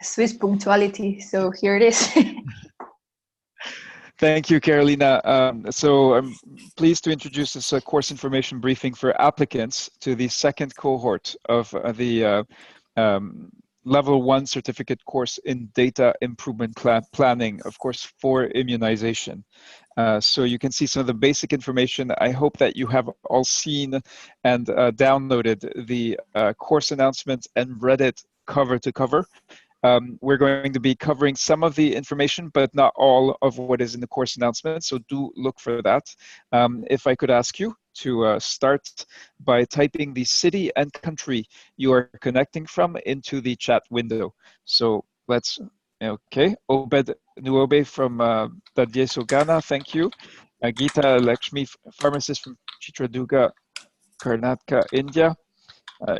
Swiss punctuality. So here it is. Thank you, Carolina. So I'm pleased to introduce this course information briefing for applicants to the second cohort of the Level 1 certificate course in data improvement planning, of course, for immunization. So you can see some of the basic information. I hope that you have all seen and downloaded the course announcement and read it cover to cover. We're going to be covering some of the information, but not all of what is in the course announcement, so do look for that. If I could ask you to start by typing the city and country you are connecting from into the chat window. So let's, okay, Obed Nuobe from Dadyeso, Ghana, thank you. Gita Lakshmi, pharmacist from Chitraduga, Karnataka, India.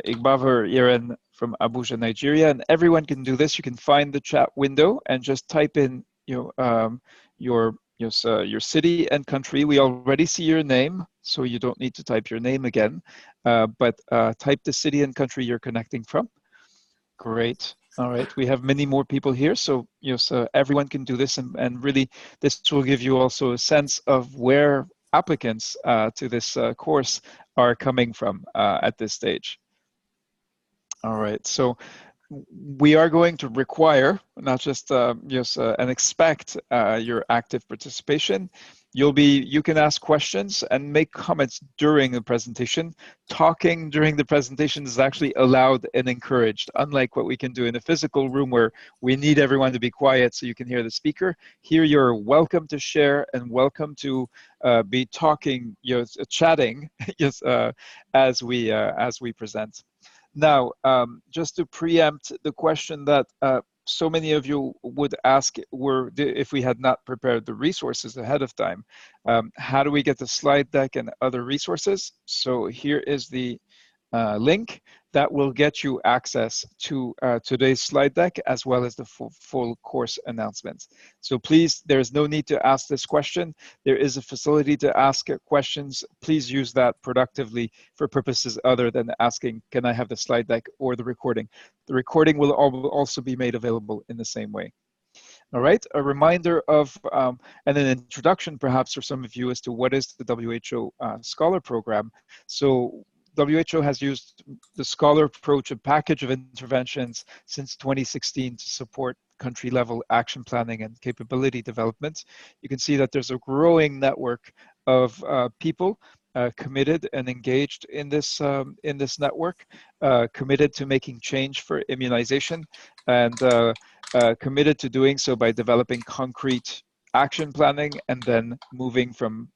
Igbaver Yeren from Abuja, Nigeria, and everyone can do this. You can find the chat window and just type in your city and country. We already see your name, so you don't need to type your name again, but type the city and country you're connecting from. Great. All right, we have many more people here, so everyone can do this, and really this will give you also a sense of where applicants to this course are coming from at this stage. All right, so we are going to require, not just and expect your active participation. You can ask questions and make comments during the presentation. Talking during the presentation is actually allowed and encouraged, unlike what we can do in a physical room where we need everyone to be quiet so you can hear the speaker. Here you're welcome to share and welcome to be talking, chatting as we present. Now, just to preempt the question that so many of you would ask if we had not prepared the resources ahead of time, how do we get the slide deck and other resources? So here is the link that will get you access to today's slide deck as well as the full course announcements. So please, there is no need to ask this question. There is a facility to ask questions. Please use that productively for purposes other than asking, can I have the slide deck or the recording? The recording will also be made available in the same way. All right, a reminder of, and an introduction perhaps for some of you as to what is the WHO Scholar Program. So WHO has used the Scholar approach, a package of interventions since 2016 to support country-level action planning and capability development. You can see that there's a growing network of people committed and engaged in this network, committed to making change for immunization, and committed to doing so by developing concrete action planning and then moving from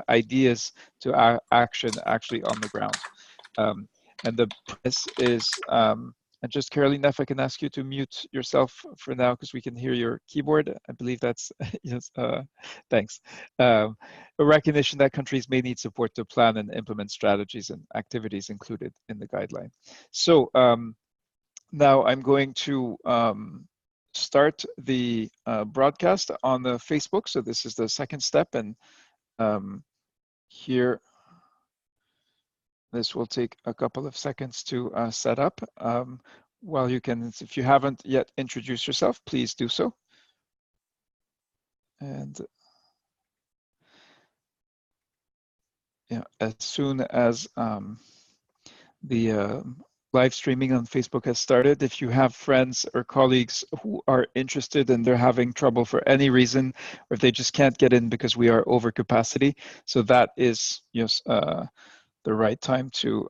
ideas to action actually on the ground. And the premise is, and just Carolina, if I can ask you to mute yourself for now because we can hear your keyboard. I believe that's, yes, thanks. A recognition that countries may need support to plan and implement strategies and activities included in the guideline. So now I'm going to start the broadcast on the Facebook. So this is the second step, and here, this will take a couple of seconds to set up. While you can, if you haven't yet introduced yourself, please do so. And yeah, as soon as the live streaming on Facebook has started, if you have friends or colleagues who are interested and they're having trouble for any reason, or if they just can't get in because we are over capacity, so that is the right time to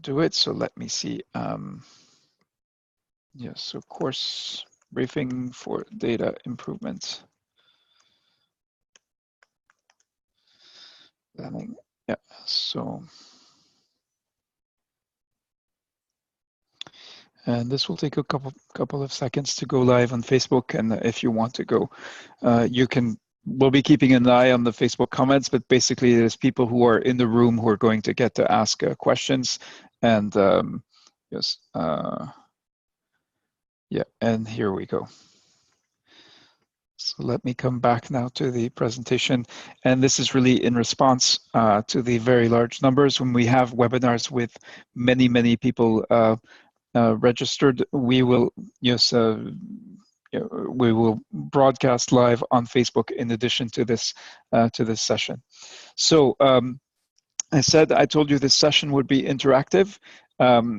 do it. So let me see. Yes, of course, briefing for data improvement. Planning. Yeah, so. And this will take a couple of seconds to go live on Facebook. And if you want to go, you can. We'll be keeping an eye on the Facebook comments, but basically there's people who are in the room who are going to get to ask questions. And yes, yeah, and here we go. So let me come back now to the presentation. And this is really in response to the very large numbers when we have webinars with many people registered, we will we will broadcast live on Facebook in addition to this session. So I told you this session would be interactive.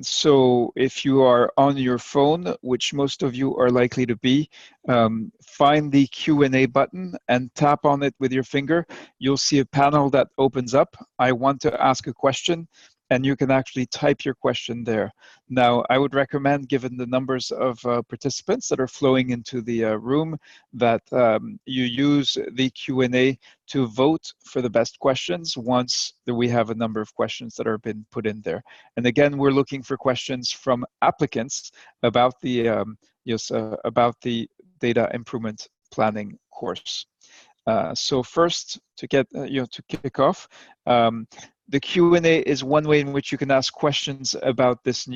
So if you are on your phone, which most of you are likely to be, find the Q&A button and tap on it with your finger. You'll see a panel that opens up. I want to ask a question, and you can actually type your question there. Now, I would recommend, given the numbers of participants that are flowing into the room, that you use the Q&A to vote for the best questions once we have a number of questions that are been put in there. And again, we're looking for questions from applicants about the about the data improvement planning course. So first, to get to kick off, the Q&A is one way in which you can ask questions about this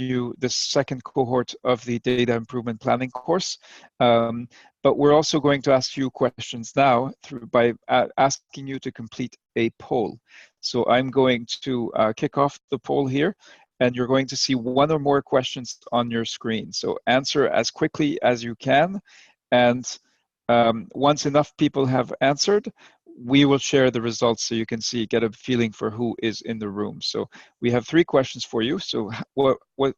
second cohort of the data improvement planning course. But we're also going to ask you questions now by asking you to complete a poll. So I'm going to kick off the poll here, and you're going to see one or more questions on your screen. So answer as quickly as you can, and once enough people have answered, we will share the results so you can get a feeling for who is in the room. So we have 3 questions for you. So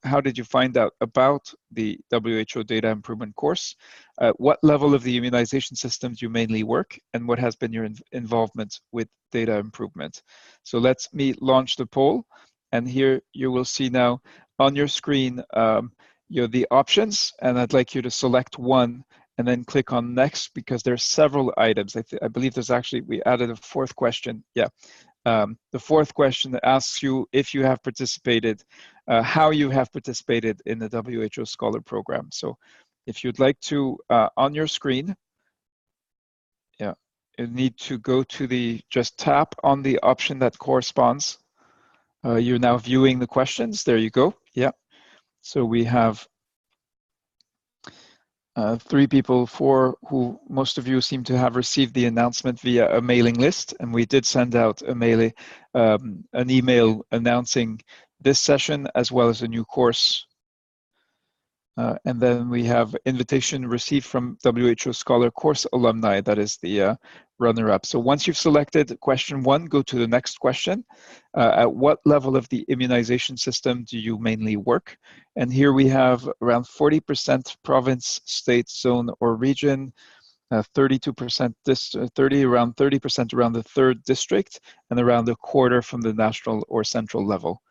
how did you find out about the WHO data improvement course? What level of the immunization systems you mainly work, and what has been your involvement with data improvement? So let me launch the poll, and here you will see now on your screen the options, and I'd like you to select one and then click on next, because there's several items. I believe there's actually, we added a 4th question. Yeah, the 4th question asks you if you have participated, how you have participated in the WHO Scholar Program. So if you'd like to, on your screen, yeah, you need to go to just tap on the option that corresponds. You're now viewing the questions. There you go. Yeah. So we have 3 people, 4 who most of you seem to have received the announcement via a mailing list, and we did send out an email announcing this session as well as a new course. And then we have invitation received from WHO Scholar Course alumni. That is the runner-up. So once you've selected question 1, go to the next question. At what level of the immunization system do you mainly work? And here we have around 40% province, state, zone, or region, 32% around 30% around the 3rd district, and around a quarter from the national or central level.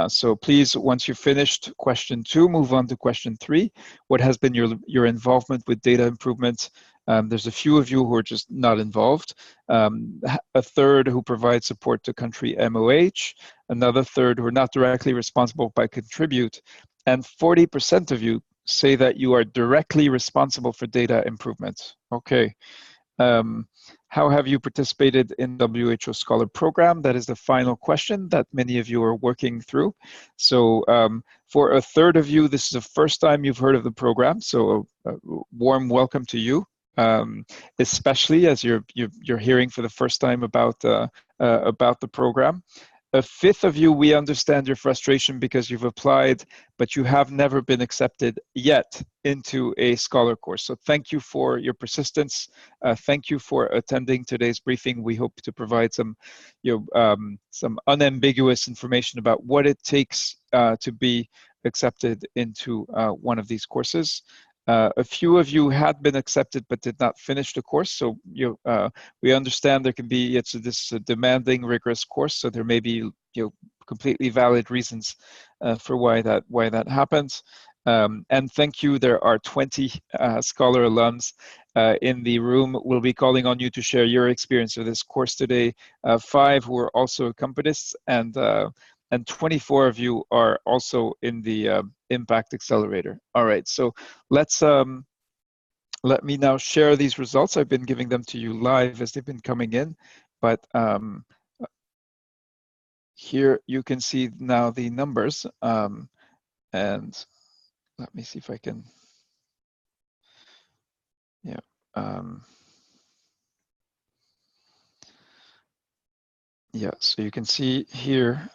So please, once you've finished question 2, move on to question 3. What has been your involvement with data improvement? There's a few of you who are just not involved. A third who provide support to country MOH. Another third who are not directly responsible but contribute. And 40% of you say that you are directly responsible for data improvement. Okay. How have you participated in WHO Scholar Program? That is the final question that many of you are working through. So for a third of you, this is the first time you've heard of the program. So a warm welcome to you, especially as you're hearing for the first time about the program. A fifth of you, we understand your frustration because you've applied, but you have never been accepted yet into a scholar course. So thank you for your persistence. Thank you for attending today's briefing. We hope to provide some unambiguous information about what it takes to be accepted into one of these courses. A few of you had been accepted but did not finish the course. So we understand there can be, this a demanding, rigorous course. So there may be completely valid reasons for why that happens. And thank you. There are 20 Scholar alums in the room. We'll be calling on you to share your experience of this course today. 5 who are also accompanists, and 24 of you are also in the Impact Accelerator. All right, so let me now share these results. I've been giving them to you live as they've been coming in, but here you can see now the numbers, and let me see if I can, so you can see here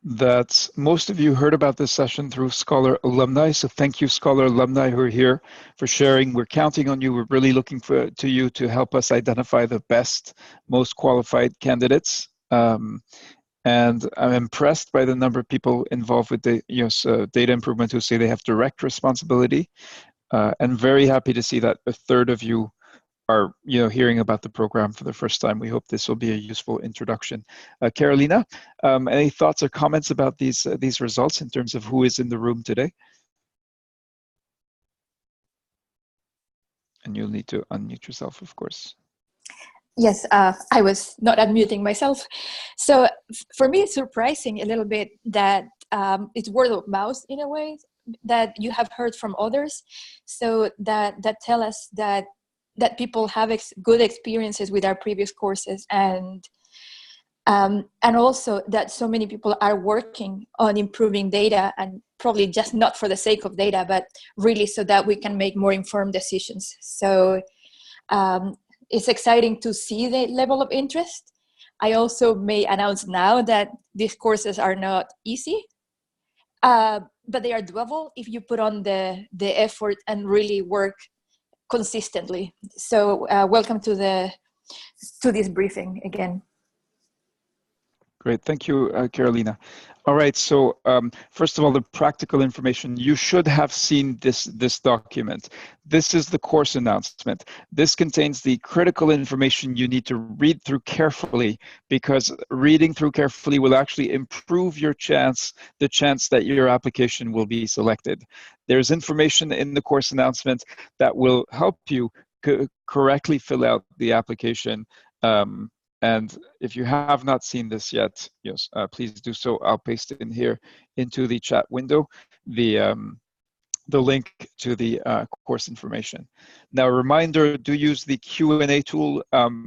that most of you heard about this session through Scholar alumni. So thank you, Scholar alumni who are here for sharing. We're counting on you. We're really looking to you to help us identify the best, most qualified candidates. And I'm impressed by the number of people involved with the data improvement who say they have direct responsibility. And very happy to see that a third of you are hearing about the program for the first time. We hope this will be a useful introduction. Carolina, any thoughts or comments about these results in terms of who is in the room today? And you'll need to unmute yourself, of course. Yes, I was not unmuting myself. So for me, it's surprising a little bit that it's word of mouth in a way that you have heard from others. So that tell us that people have good experiences with our previous courses, and also that so many people are working on improving data, and probably just not for the sake of data, but really so that we can make more informed decisions. So it's exciting to see the level of interest. I also may announce now that these courses are not easy, but they are doable if you put on the effort and really work consistently. So welcome to this briefing again. Great, thank you, Carolina. All right, so first of all, the practical information. You should have seen this document. This is the course announcement. This contains the critical information you need to read through carefully, because reading through carefully will actually improve the chance that your application will be selected. There's information in the course announcement that will help you correctly fill out the application. And if you have not seen this yet, yes, please do so. I'll paste it in here into the chat window, the link to the course information. Now, a reminder, do use the Q&A tool.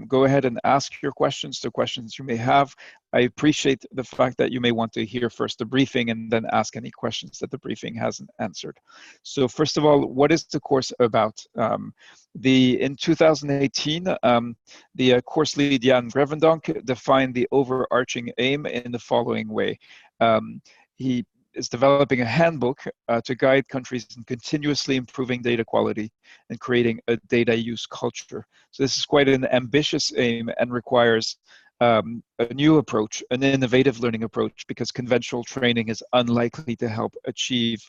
Go ahead and ask your questions, the questions you may have. I appreciate the fact that you may want to hear first the briefing and then ask any questions that the briefing hasn't answered. So first of all, what is the course about? In 2018, the course lead Jan Grevendonck defined the overarching aim in the following way. He is developing a handbook to guide countries in continuously improving data quality and creating a data use culture. So this is quite an ambitious aim and requires a new approach, an innovative learning approach, because conventional training is unlikely to help achieve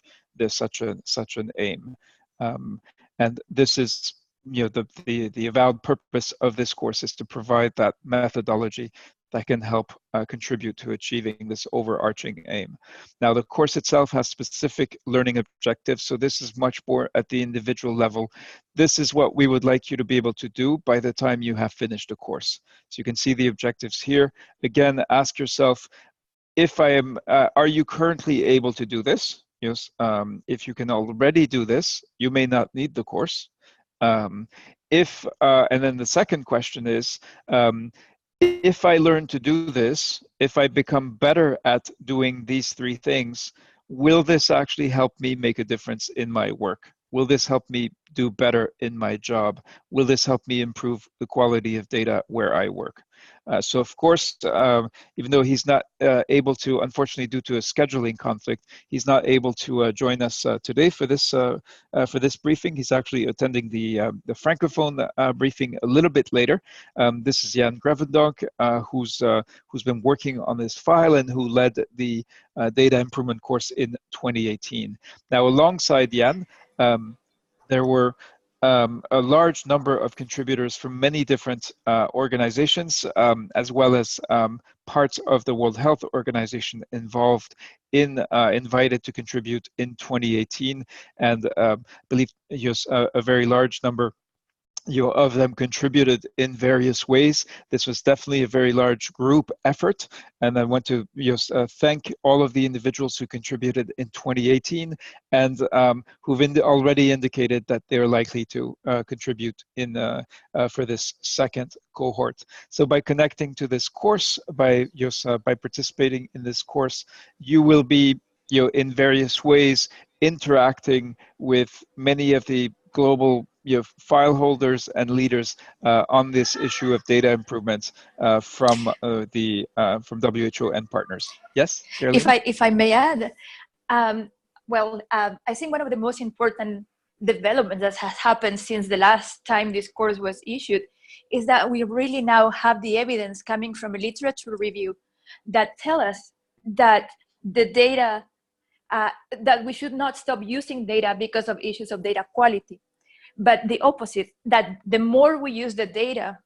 such an aim. And this is the avowed purpose of this course is to provide that methodology that can help contribute to achieving this overarching aim. Now, the course itself has specific learning objectives, so this is much more at the individual level. This is what we would like you to be able to do by the time you have finished the course. So you can see the objectives here. Again, ask yourself, are you currently able to do this? Yes. If you can already do this, you may not need the course. And then the second question is, if I learn to do this, if I become better at doing these three things, will this actually help me make a difference in my work? Will this help me do better in my job? Will this help me improve the quality of data where I work? So of course, even though he's not able to, unfortunately due to a scheduling conflict, he's not able to join us today for this briefing. He's actually attending the Francophone briefing a little bit later. This is Jan Grevendonck, who's been working on this file and who led the data improvement course in 2018. Now, alongside Jan, there were a large number of contributors from many different organizations, as well as parts of the World Health Organization involved invited to contribute in 2018, and I believe a very large number of them contributed in various ways. This was definitely a very large group effort, and I want to thank all of the individuals who contributed in 2018 and who've already indicated that they're likely to contribute for this second cohort. So by connecting to this course, by participating in this course, you will be in various ways interacting with many of the global file holders and leaders on this issue of data improvements from WHO and partners. Yes, Carolina? If I may add, I think one of the most important developments that has happened since the last time this course was issued is that we really now have the evidence coming from a literature review that tell us that the data, that we should not stop using data because of issues of data quality, but the opposite, that the more we use the data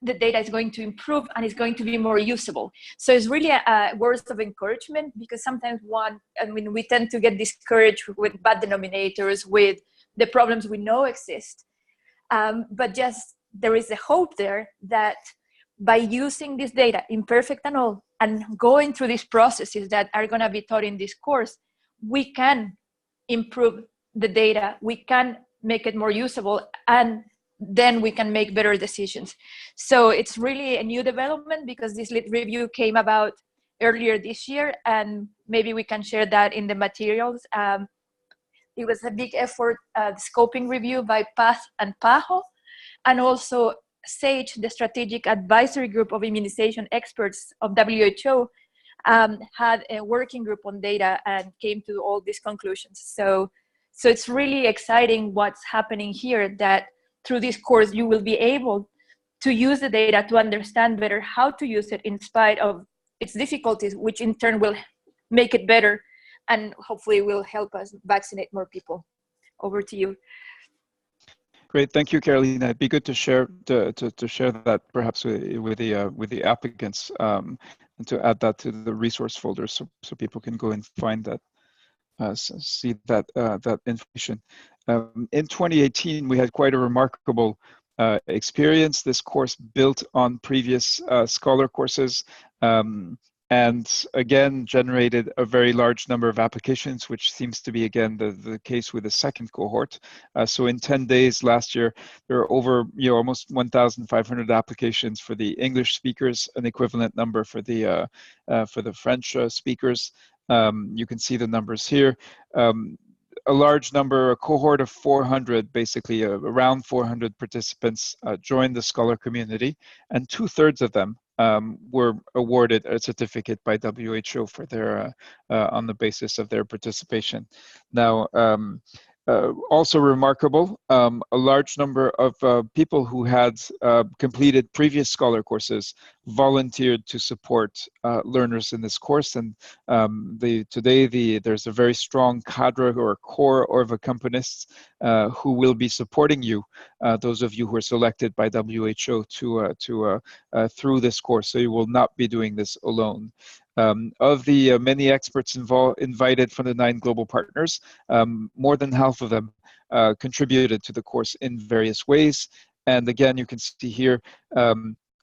is going to improve and it's going to be more usable. So it's really a words of encouragement, because sometimes we tend to get discouraged with bad denominators, with the problems we know exist. But just there is a hope there that by using this data, imperfect and all, and going through these processes that are going to be taught in this course, we can improve the data, we can make it more usable, and then we can make better decisions. So it's really a new development, because this lit review came about earlier this year, and maybe we can share that in the materials. It was a big effort, the scoping review by PATH and PAHO, and also SAGE, the Strategic Advisory Group of Immunization Experts of WHO, had a working group on data and came to all these conclusions. So it's really exciting what's happening here, that through this course, you will be able to use the data to understand better how to use it in spite of its difficulties, which in turn will make it better and hopefully will help us vaccinate more people. Over to you. Great, thank you, Carolina. It'd be good to share to share that perhaps with the applicants, and to add that to the resource folder, so people can go and find that, see that that information. In 2018, we had quite a remarkable experience. This course built on previous Scholar courses, and again generated a very large number of applications, which seems to be again the case with the second cohort. So in 10 days last year, there are over almost 1,500 applications for the English speakers, an equivalent number for the French speakers. You can see the numbers here. A large number, a cohort of 400, basically around 400 participants joined the Scholar community, and 2/3 of them were awarded a certificate by WHO for their on the basis of their participation. Now, also remarkable, a large number of people who had completed previous Scholar courses volunteered to support learners in this course, and today there's a very strong cadre or core of accompanists who will be supporting you, those of you who are selected by WHO through this course, so you will not be doing this alone. Of the many experts invited from the 9 global partners, more than half of them contributed to the course in various ways. And again, you can see here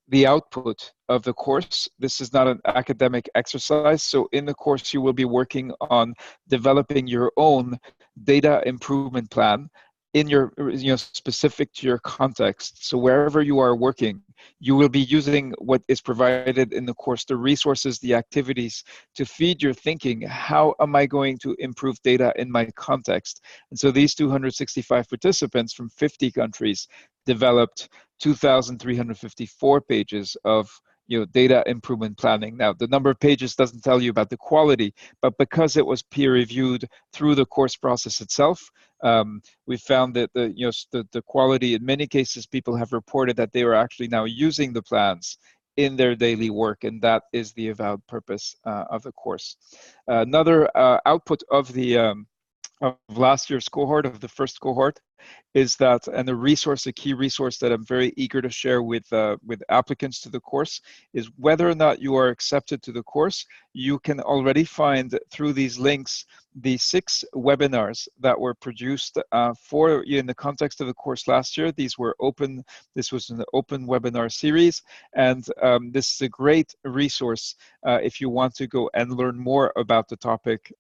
the output of the course. This is not an academic exercise. So in the course, you will be working on developing your own data improvement plan in your, specific to your context. So wherever you are working, you will be using what is provided in the course, the resources, the activities to feed your thinking. How am I going to improve data in my context? And so these 265 participants from 50 countries developed 2,354 pages of data improvement planning. Now, the number of pages doesn't tell you about the quality, but because it was peer reviewed through the course process itself, we found that the quality, in many cases, people have reported that they are actually now using the plans in their daily work, and that is the avowed purpose of the course. Another output of the of last year's cohort, of the first cohort, is that, and a key resource that I'm very eager to share with applicants to the course, is whether or not you are accepted to the course, you can already find through these links the 6 webinars that were produced for you in the context of the course last year. These were open. This was an open webinar series, and this is a great resource if you want to go and learn more about the topic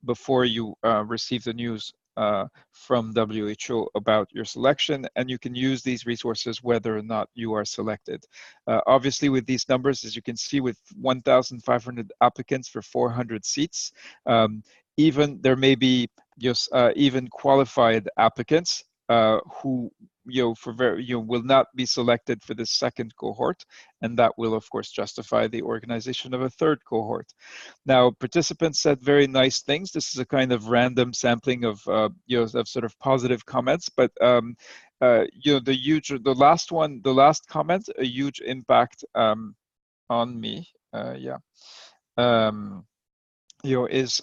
before you receive the news from WHO about your selection, and you can use these resources whether or not you are selected. Obviously, with these numbers, as you can see, with 1,500 applicants for 400 seats, even there may be just even qualified applicants who will not be selected for the second cohort, and that will of course justify the organization of a third cohort. Now, participants said very nice things. This is a kind of random sampling of of sort of positive comments, but the last comment, a huge impact on me, is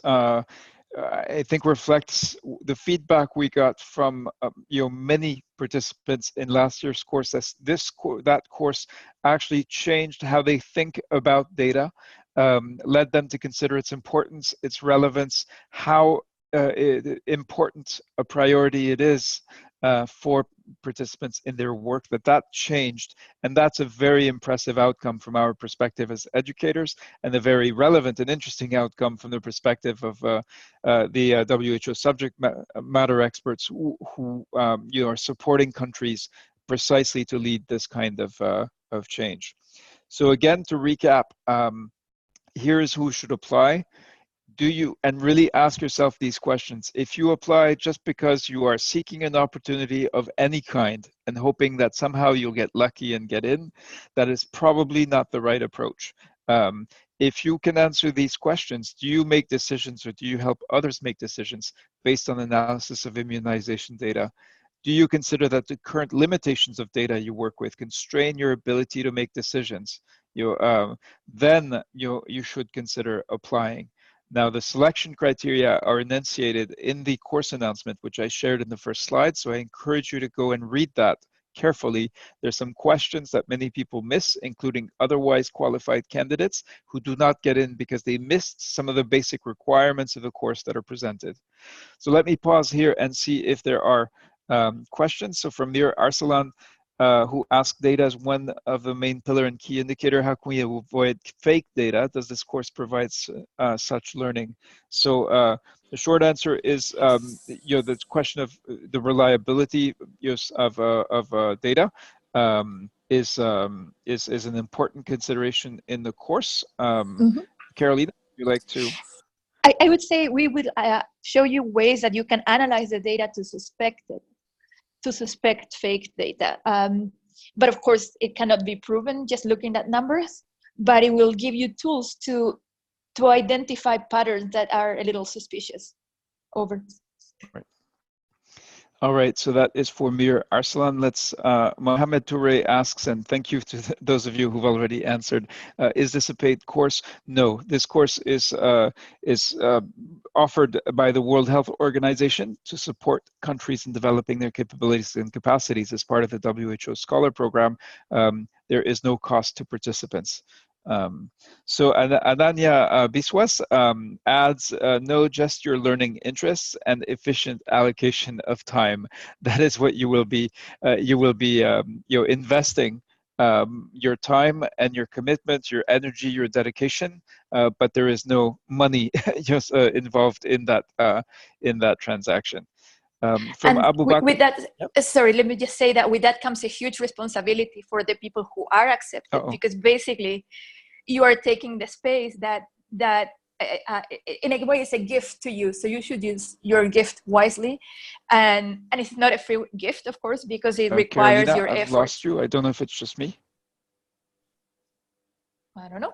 I think reflects the feedback we got from many participants in last year's course. That course actually changed how they think about data, led them to consider its importance, its relevance, how important a priority it is for participants in their work, that changed. And that's a very impressive outcome from our perspective as educators, and a very relevant and interesting outcome from the perspective of the WHO subject matter experts who are supporting countries precisely to lead this kind of change. So again, to recap, here's who should apply. And really ask yourself these questions. If you apply just because you are seeking an opportunity of any kind and hoping that somehow you'll get lucky and get in, that is probably not the right approach. If you can answer these questions, do you make decisions or do you help others make decisions based on analysis of immunization data? Do you consider that the current limitations of data you work with constrain your ability to make decisions? Then you should consider applying. Now, the selection criteria are enunciated in the course announcement, which I shared in the first slide, so I encourage you to go and read that carefully. There's some questions that many people miss, including otherwise qualified candidates who do not get in because they missed some of the basic requirements of the course that are presented. So let me pause here and see if there are questions. So from Mir Arsalan, who asked, data is one of the main pillar and key indicator. How can we avoid fake data? Does this course provide such learning? So the short answer is, the question of the reliability of data is an important consideration in the course. Carolina, would you like to? I would say we would show you ways that you can analyze the data to suspect fake data. But of course, it cannot be proven just looking at numbers, but it will give you tools to identify patterns that are a little suspicious. Over. Right. All right, so that is for Mir Arsalan. Let's, Mohamed Toure asks, and thank you to those of you who've already answered, is this a paid course? No, this course is offered by the World Health Organization to support countries in developing their capabilities and capacities as part of the WHO Scholar Program. There is no cost to participants. So Ananya Biswas adds, no, just your learning interests and efficient allocation of time. That is what you will be investing your time and your commitment, your energy, your dedication, but there is no money just involved in that transaction. From Abu Bakr. With that, yep. Sorry, let me just say that with that comes a huge responsibility for the people who are accepted, because basically you are taking the space that in a way is a gift to you. So you should use your gift wisely, and it's not a free gift, of course, because it requires Carolina, your I've effort. lost you. I don't know if it's just me. I don't know.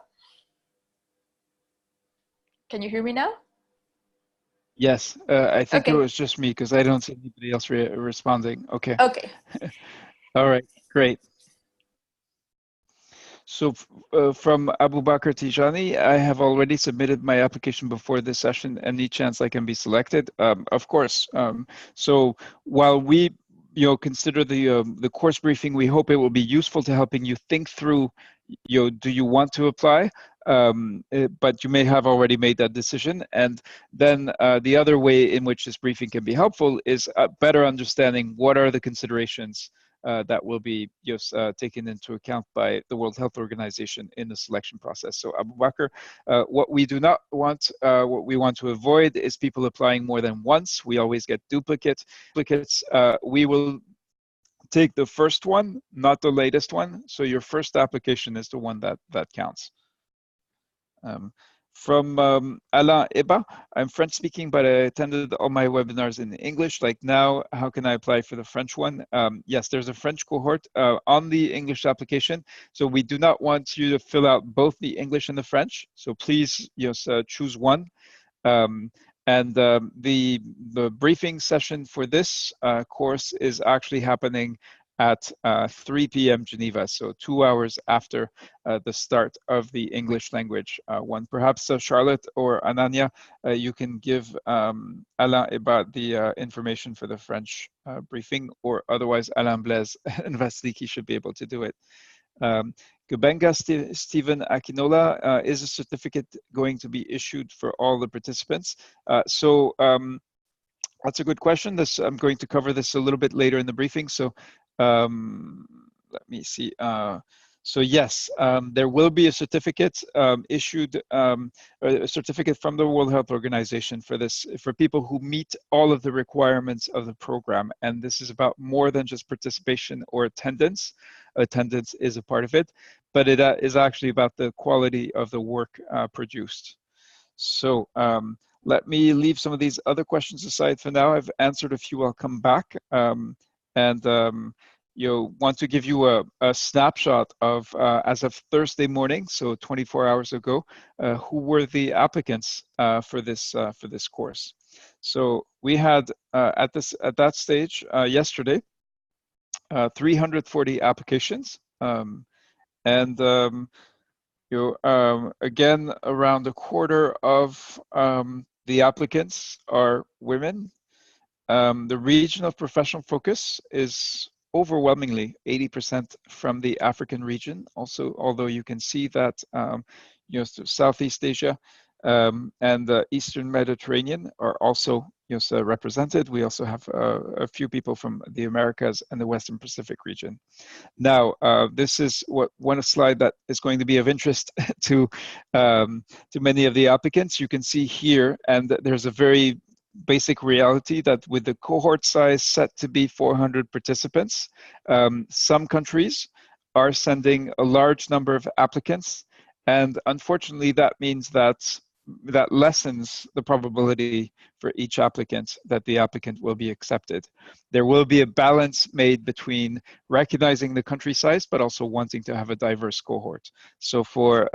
Can you hear me now? Yes, I think okay. It was just me because I don't see anybody else responding. Okay. Okay. All right, great. So from Abu Bakr Tijani, I have already submitted my application before this session. Any chance I can be selected? Of course. So while we consider the course briefing, we hope it will be useful to helping you think through, do you want to apply? But you may have already made that decision. And then the other way in which this briefing can be helpful is better understanding what are the considerations that will be taken into account by the World Health Organization in the selection process. So Abu Bakr, what we do not want, what we want to avoid is people applying more than once. We always get duplicates. We will take the first one, not the latest one. So your first application is the one that counts. From Alain Eba, I'm French speaking, but I attended all my webinars in English. Like now, how can I apply for the French one? Yes, there's a French cohort on the English application. So we do not want you to fill out both the English and the French. So please choose one. The briefing session for this course is actually happening at 3 p.m. Geneva, so 2 hours after the start of the English language one. Perhaps Charlotte or Ananya, you can give Alain Ebat the information for the French briefing, or otherwise Alain Blaise and Vasiliki should be able to do it. Gubenga Stephen Akinola, is a certificate going to be issued for all the participants? That's a good question. I'm going to cover this a little bit later in the briefing. So let me see. So yes, there will be a certificate issued, a certificate from the World Health Organization for this, for people who meet all of the requirements of the program. And this is about more than just participation or attendance. Attendance is a part of it, but it is actually about the quality of the work produced. So let me leave some of these other questions aside for now. I've answered a few, I'll come back. Want to give you a snapshot of, as of Thursday morning, so 24 hours ago, who were the applicants for this course. So we had at that stage yesterday 340 applications, again, around a quarter of the applicants are women. The region of professional focus is overwhelmingly 80% from the African region. Also, although you can see that Southeast Asia and the Eastern Mediterranean are also represented. We also have a few people from the Americas and the Western Pacific region. Now, this is one slide that is going to be of interest to many of the applicants. You can see here, and there's a very basic reality that with the cohort size set to be 400 participants, some countries are sending a large number of applicants, and unfortunately that means that lessens the probability for each applicant that the applicant will be accepted. There will be a balance made between recognizing the country size but also wanting to have a diverse cohort. So for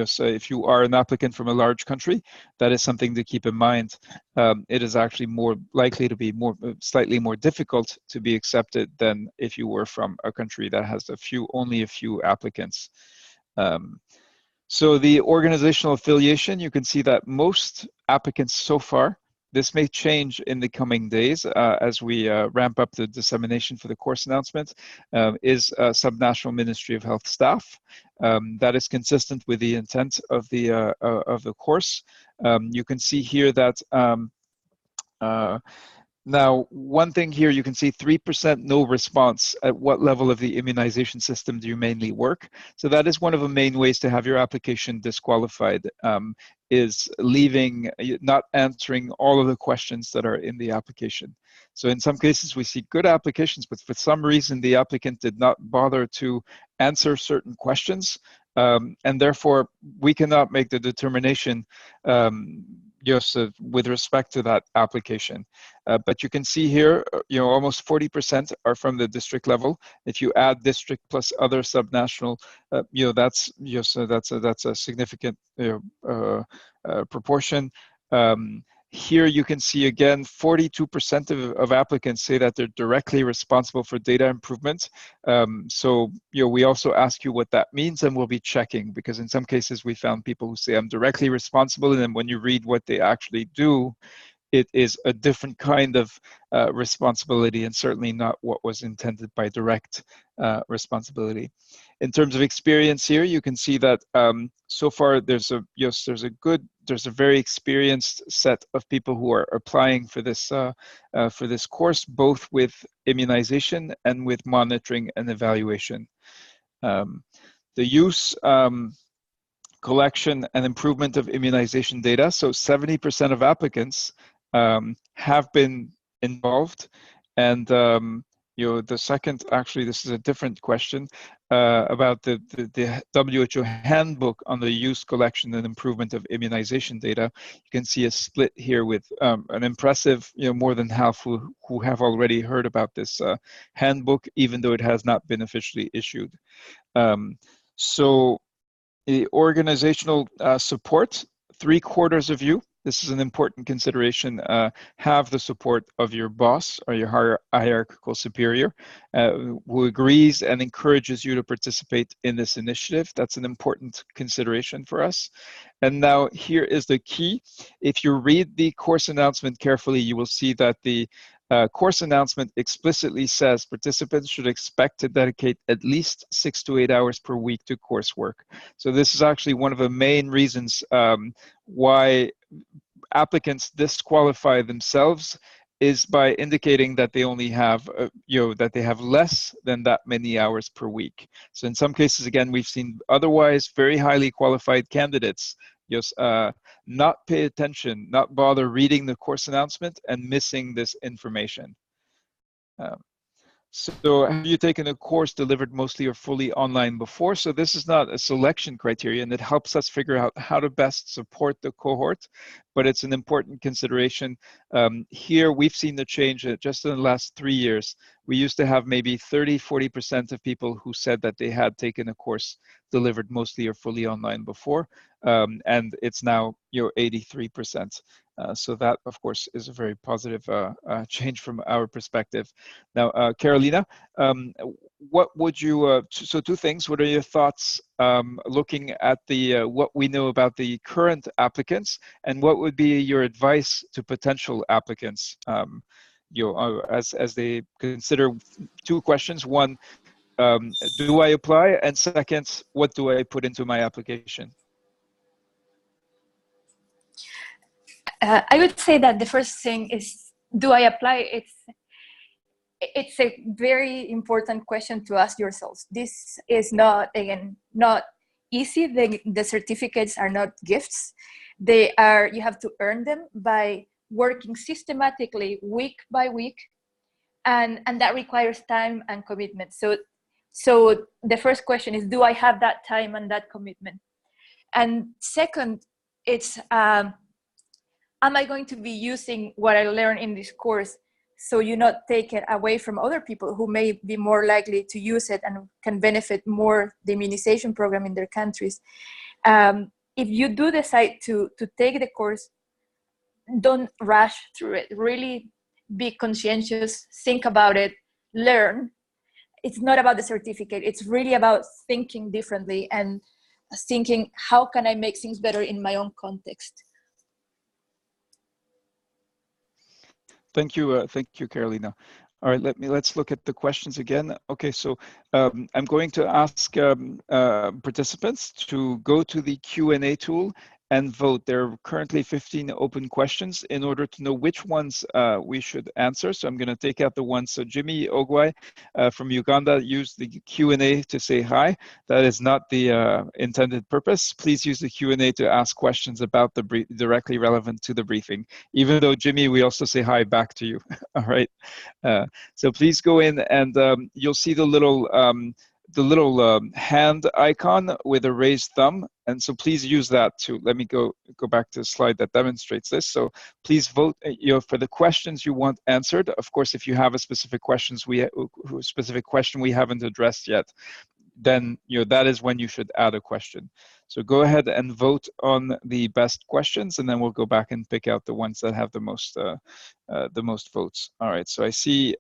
so if you are an applicant from a large country, that is something to keep in mind. It is actually more likely to be slightly more difficult to be accepted than if you were from a country that has only a few applicants. So the organizational affiliation, you can see that most applicants so far, this may change in the coming days as we ramp up the dissemination for the course announcement, is Subnational Ministry of Health staff. That is consistent with the intent of the course. You can see here that now, one thing here, you can see 3% no response. At what level of the immunization system do you mainly work? So that is one of the main ways to have your application disqualified, is not answering all of the questions that are in the application. So in some cases, we see good applications, but for some reason, the applicant did not bother to answer certain questions. And therefore, we cannot make the determination with respect to that application. But you can see here, almost 40% are from the district level. If you add district plus other subnational, that's a significant proportion. Here you can see again, 42% of applicants say that they're directly responsible for data improvement. So we also ask you what that means, and we'll be checking, because in some cases we found people who say I'm directly responsible, and then when you read what they actually do, it is a different kind of responsibility, and certainly not what was intended by direct responsibility. In terms of experience here, you can see that so far there's a very experienced set of people who are applying for this course, both with immunization and with monitoring and evaluation. The use, collection, and improvement of immunization data. So 70% of applicants have been involved, and the second, actually, this is a different question about the WHO handbook on the use, collection, and improvement of immunization data. You can see a split here with an impressive, more than half who have already heard about this handbook, even though it has not been officially issued. So the organizational support, 3/4 of you, this is an important consideration, have the support of your boss or your hierarchical superior who agrees and encourages you to participate in this initiative. That's an important consideration for us. And now here is the key. If you read the course announcement carefully, you will see that the course announcement explicitly says participants should expect to dedicate at least 6 to 8 hours per week to coursework. So this is actually one of the main reasons why applicants disqualify themselves, is by indicating that they only have, that they have less than that many hours per week. So in some cases, again, we've seen otherwise very highly qualified candidates just not pay attention, not bother reading the course announcement and missing this information. So have you taken a course delivered mostly or fully online before? So this is not a selection criteria, and it helps us figure out how to best support the cohort, but it's an important consideration. Here we've seen the change just in the last 3 years. We used to have maybe 30–40% of people who said that they had taken a course delivered mostly or fully online before, and it's now 83%. So that, of course, is a very positive change from our perspective. Now, Carolina, what would you, so 2 things, what are your thoughts looking at the what we know about the current applicants, and what would be your advice to potential applicants as they consider 2 questions? One, do I apply? And second, what do I put into my application? I would say that the first thing is, do I apply? It's a very important question to ask yourselves. This is not, again, not easy. The certificates are not gifts. They are, you have to earn them by working systematically week by week, and that requires time and commitment. So the first question is, do I have that time and that commitment? And second, it's, am I going to be using what I learned in this course, so you not take it away from other people who may be more likely to use it and can benefit more the immunization program in their countries? If you do decide to take the course, don't rush through it. Really be conscientious, think about it, learn. It's not about the certificate. It's really about thinking differently and thinking, how can I make things better in my own context? Thank you, Carolina. All right, let's look at the questions again. Okay, so I'm going to ask participants to go to the Q&A tool and vote. There are currently 15 open questions in order to know which ones we should answer. So I'm going to take out the ones. So Jimmy Ogwai from Uganda used the Q&A to say hi. That is not the intended purpose. Please use the Q&A to ask questions about the directly relevant to the briefing. Even though, Jimmy, we also say hi back to you. All right. So please go in and you'll see the little hand icon with a raised thumb, and so please use that to, let me go back to the slide that demonstrates this. So please vote for the questions you want answered. Of course, if you have a specific question we haven't addressed yet, then that is when you should add a question. So go ahead and vote on the best questions, and then we'll go back and pick out the ones that have the most votes. All right, so I see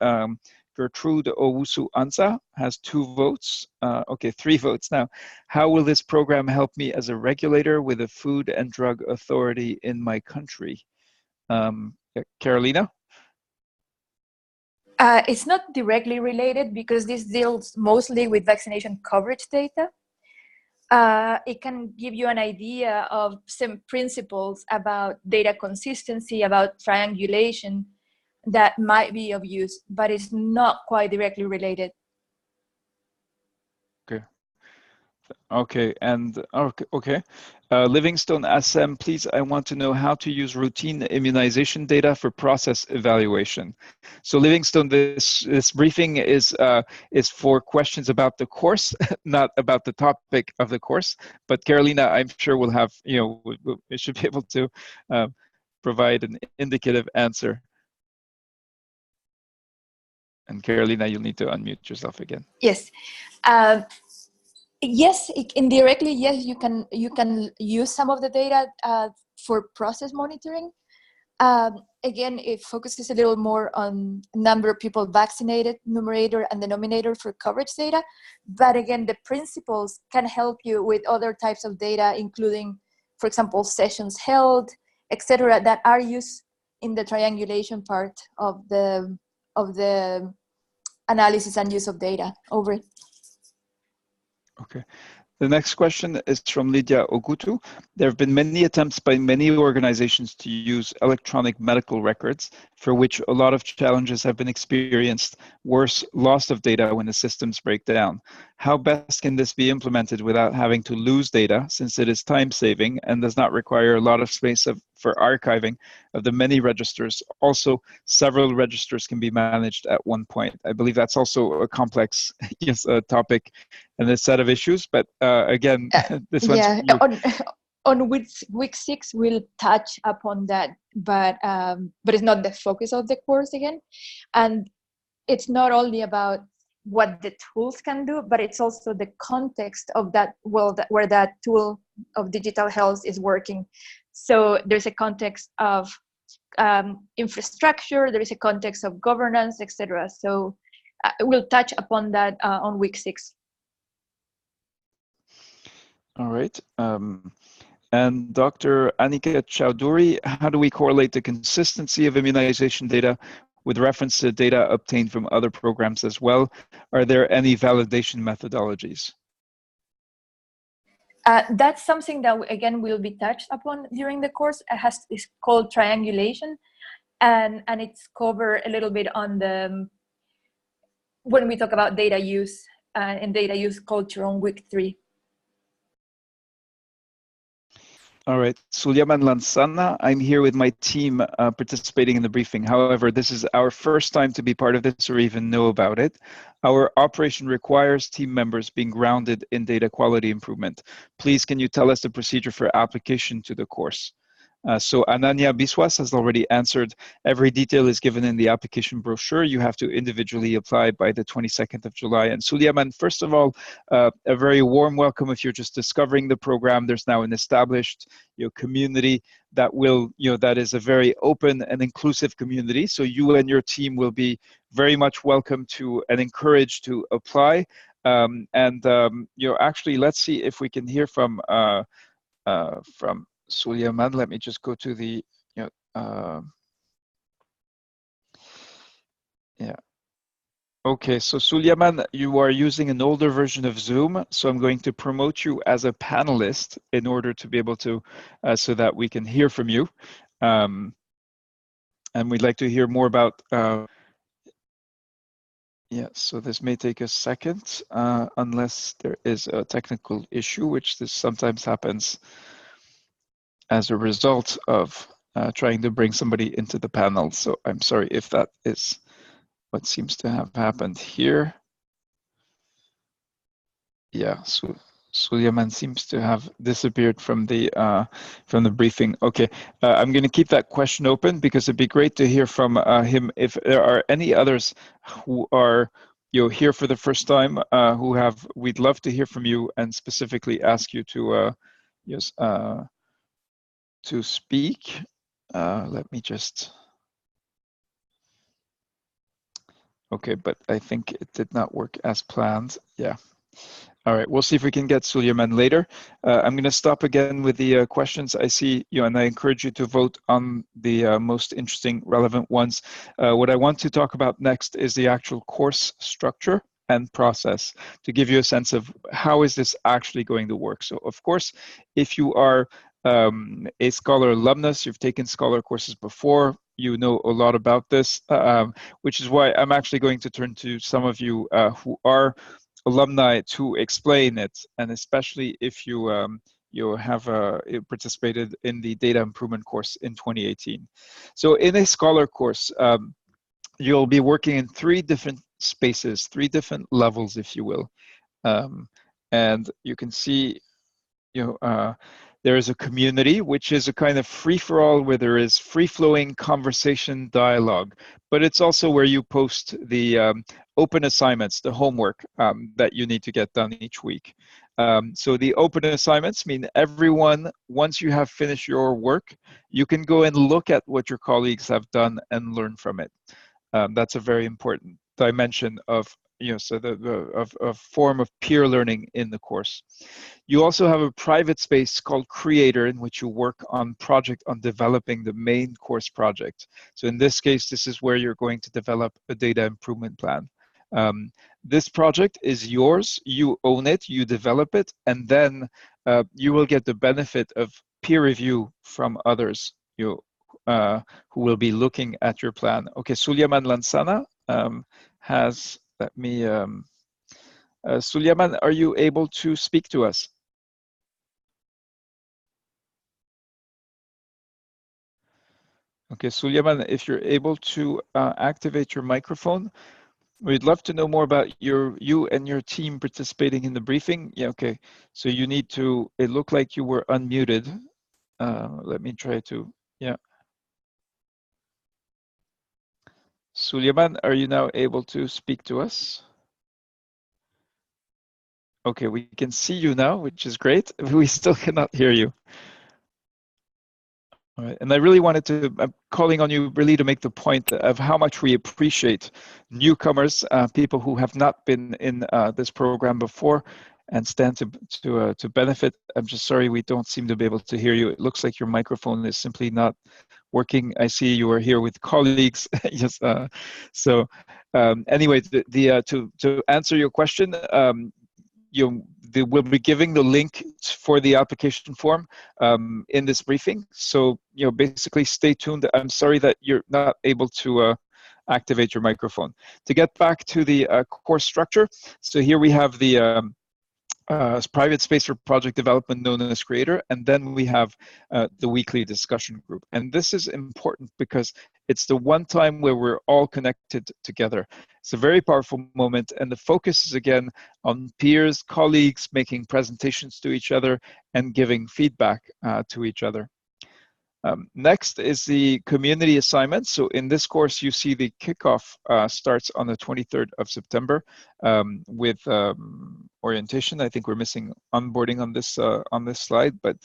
Gertrude Owusu Ansa has 2 votes. Okay, 3 votes now. How will this program help me as a regulator with the Food and Drug Authority in my country? Carolina? It's not directly related because this deals mostly with vaccination coverage data. It can give you an idea of some principles about data consistency, about triangulation, that might be of use, but it's not quite directly related. Okay. Okay, and okay. Livingstone SM, please, I want to know how to use routine immunization data for process evaluation. So Livingstone, this briefing is for questions about the course, not about the topic of the course. But Carolina, I'm sure will have, we should be able to provide an indicative answer. And Carolina, you'll need to unmute yourself again. Yes. Yes, indirectly, yes, you can use some of the data for process monitoring. Again, it focuses a little more on number of people vaccinated, numerator and denominator for coverage data. But again, the principles can help you with other types of data, including, for example, sessions held, etc., that are used in the triangulation part of the analysis and use of data. Over. Okay. The next question is from Lydia Ogutu. There have been many attempts by many organizations to use electronic medical records, for which a lot of challenges have been experienced. Worse, loss of data when the systems break down. How best can this be implemented without having to lose data, since it is time-saving and does not require a lot of space for archiving of the many registers? Also, several registers can be managed at one point. I believe that's also a complex topic and a set of issues, but again, this one's for you. On week 6, we'll touch upon that, but it's not the focus of the course again. And it's not only about what the tools can do, but it's also the context of that world where that tool of digital health is working. So there's a context of infrastructure, there is a context of governance, etc. So we'll touch upon that on week 6. All right. And Dr. Anika Chowdhury, how do we correlate the consistency of immunization data with reference to data obtained from other programs as well? Are there any validation methodologies? That's something that, again, will be touched upon during the course. It's called triangulation, and it's covered a little bit on when we talk about data use and data use culture on week 3. All right, Sulyaman Lansana, I'm here with my team participating in the briefing. However, this is our first time to be part of this or even know about it. Our operation requires team members being grounded in data quality improvement. Please, can you tell us the procedure for application to the course? So Ananya Biswas has already answered. Every detail is given in the application brochure. You have to individually apply by the 22nd of July. And Sulyaman, first of all, a very warm welcome if you're just discovering the program. There's now an established community that that is a very open and inclusive community. So you and your team will be very much welcome to and encouraged to apply. Actually, let's see if we can hear from Sulyaman. Let me just go to the, Okay, so Sulyaman, you are using an older version of Zoom, so I'm going to promote you as a panelist in order to be able to, so that we can hear from you. And we'd like to hear more about, so this may take a second, unless there is a technical issue, which this sometimes happens as a result of trying to bring somebody into the panel. So I'm sorry if that is what seems to have happened here. Yeah, so Sulyaman seems to have disappeared from the briefing. Okay, I'm going to keep that question open because it'd be great to hear from him. If there are any others who are here for the first time, we'd love to hear from you and specifically ask you to to speak. Let me just. Okay, but I think it did not work as planned. Yeah. All right, we'll see if we can get Sulyaman later. I'm going to stop again with the questions. I see you, and I encourage you to vote on the most interesting, relevant ones. What I want to talk about next is the actual course structure and process to give you a sense of how is this actually going to work. So, of course, if you are a Scholar alumnus, you've taken Scholar courses before, you know a lot about this, which is why I'm actually going to turn to some of you who are alumni to explain it, and especially if you have participated in the data improvement course in 2018. So in a Scholar course, you'll be working in 3 different spaces, 3 different levels, if you will. And you can see, there is a community, which is a kind of free-for-all where there is free-flowing conversation dialogue, but it's also where you post the open assignments, the homework that you need to get done each week. So the open assignments mean everyone, once you have finished your work, you can go and look at what your colleagues have done and learn from it. That's a very important dimension of so of form of peer learning in the course. You also have a private space called Creator, in which you work on developing the main course project. So in this case, this is where you're going to develop a data improvement plan. This project is yours, you own it, you develop it, and then you will get the benefit of peer review from others who will be looking at your plan. Okay, Sulaiman Lansana has, let me, Sulaiman, are you able to speak to us? Okay, Sulaiman, if you're able to activate your microphone, we'd love to know more about you and your team participating in the briefing. Yeah, okay. So you need to, it looked like you were unmuted. Let me try to, yeah. Sulaiman, are you now able to speak to us? Okay, we can see you now, which is great. We still cannot hear you. All right. And I really wanted to, I'm calling on you really to make the point of how much we appreciate newcomers, people who have not been in this program before and stand to benefit. I'm just sorry we don't seem to be able to hear you. It looks like your microphone is simply not working. I see you are here with colleagues. Yes. Anyway, to answer your question, they will be giving the link for the application form in this briefing. So, basically stay tuned. I'm sorry that you're not able to activate your microphone. To get back to the course structure, so here we have the private space for project development known as Creator, and then we have the weekly discussion group. And this is important because it's the one time where we're all connected together. It's a very powerful moment, and the focus is again on peers, colleagues, making presentations to each other and giving feedback to each other. Next is the community assignment. So in this course, you see the kickoff starts on the 23rd of September with orientation. I think we're missing onboarding on this slide, but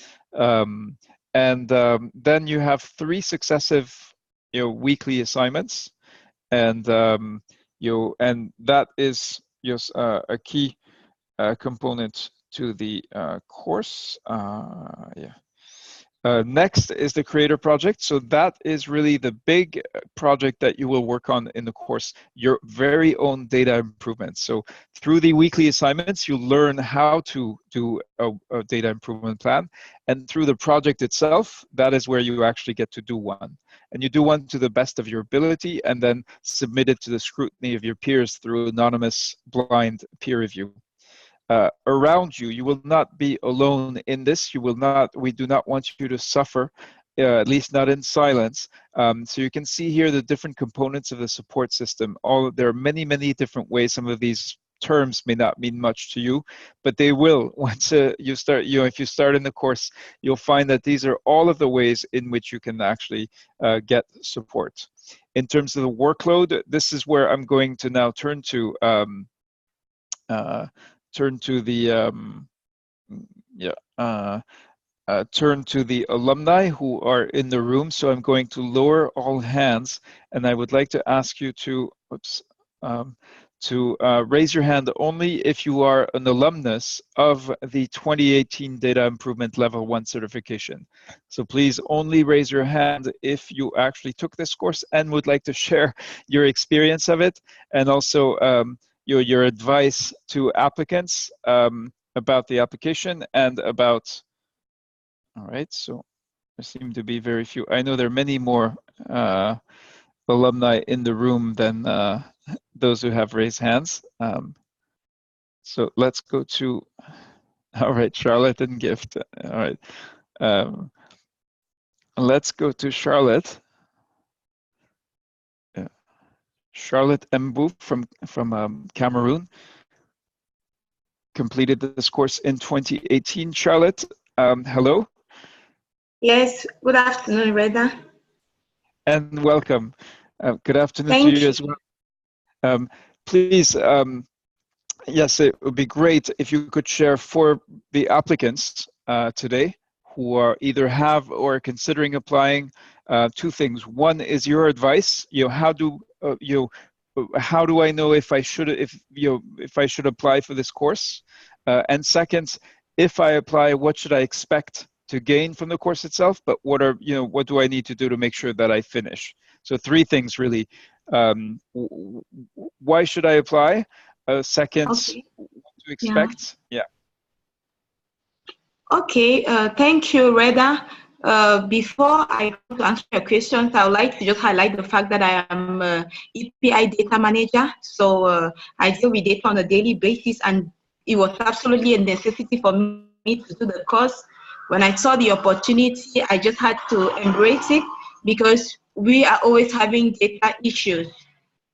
then you have 3 successive weekly assignments, and and that is just a key component to the course. Next is the Creator project. So that is really the big project that you will work on in the course, your very own data improvement. So through the weekly assignments, you learn how to do a data improvement plan. And through the project itself, that is where you actually get to do one. And you do one to the best of your ability and then submit it to the scrutiny of your peers through anonymous blind peer review. Around you, you will not be alone in this. We do not want you to suffer, at least not in silence. So you can see here the different components of the support system. There are many, many different ways. Some of these terms may not mean much to you, but they will once you start. If you start in the course, you'll find that these are all of the ways in which you can actually get support. In terms of the workload, this is where I'm going to now turn to the alumni who are in the room. So I'm going to lower all hands, and I would like to ask you to raise your hand only if you are an alumnus of the 2018 Data Improvement Level 1 certification. So please only raise your hand if you actually took this course and would like to share your experience of it, and also your advice to applicants about the application and about, all right, so there seem to be very few. I know there are many more alumni in the room than those who have raised hands. So let's go to, all right, Charlotte and Gift. All right. Let's go to Charlotte. Charlotte Mbou from Cameroon. Completed this course in 2018. Charlotte, hello. Yes, good afternoon, Reda. And welcome. Good afternoon Thank to you as well. Please, yes, it would be great if you could share for the applicants today who are either have or are considering applying two things. One is your advice. How do how do I know if I should apply for this course? And second, if I apply, what should I expect to gain from the course itself? But what do I need to do to make sure that I finish? So three things really. Why should I apply? Second, okay. what to expect? Yeah. Okay, thank you, Reda. Before I go to answer your questions, I would like to just highlight the fact that I am EPI data manager. So I deal with data on a daily basis, and it was absolutely a necessity for me to do the course. When I saw the opportunity, I just had to embrace it because we are always having data issues.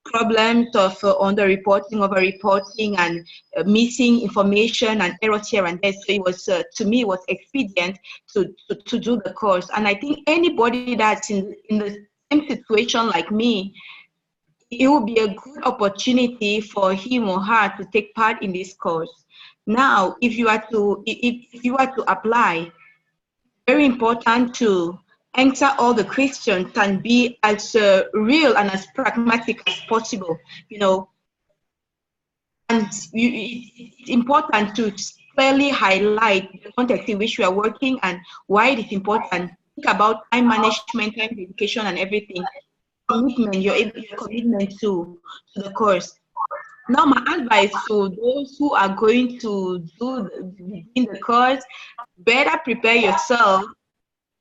Problems of under-reporting, over-reporting, and missing information and errors here and there. So it was, to me, it was expedient to do the course. And I think anybody that's in the same situation like me, it would be a good opportunity for him or her to take part in this course. Now, if you are to apply, very important to answer all the questions and be as real and as pragmatic as possible, and it's important to clearly highlight the context in which you are working and why it is important. Think about time management, time dedication, and everything. Commitment, your commitment to the course. Now, my advice to those who are going to begin the course, better prepare yourself